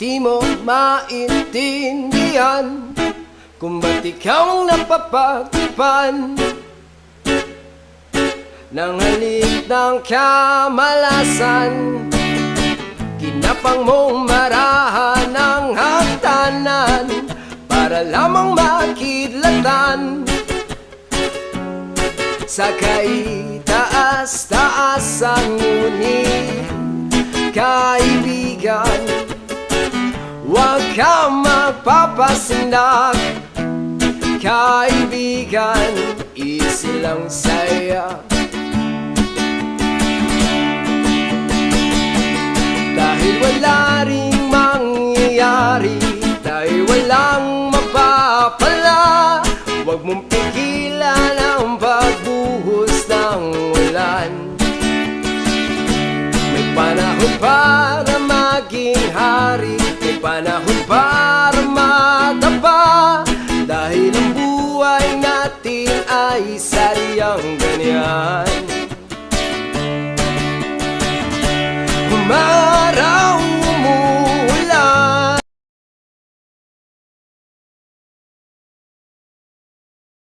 Di mo maintindihan kung ba't ikaw ang napapagpan ng halik ng kamalasan. Kinapang mong marahan ng hagdanan para lamang makidlatan sa kaitaas-taasan. Ngunit kaibigan, huwag kang magpapasindak. Kaibigan, easy lang saya. Dahil wala ring mangyayari, dahil walang mapapala, huwag mong pigilan ang pagbuhos ng ulan. May panahon para maging hari, may panahon para mataba, dahil ang buhay natin ay sadyang ganyan.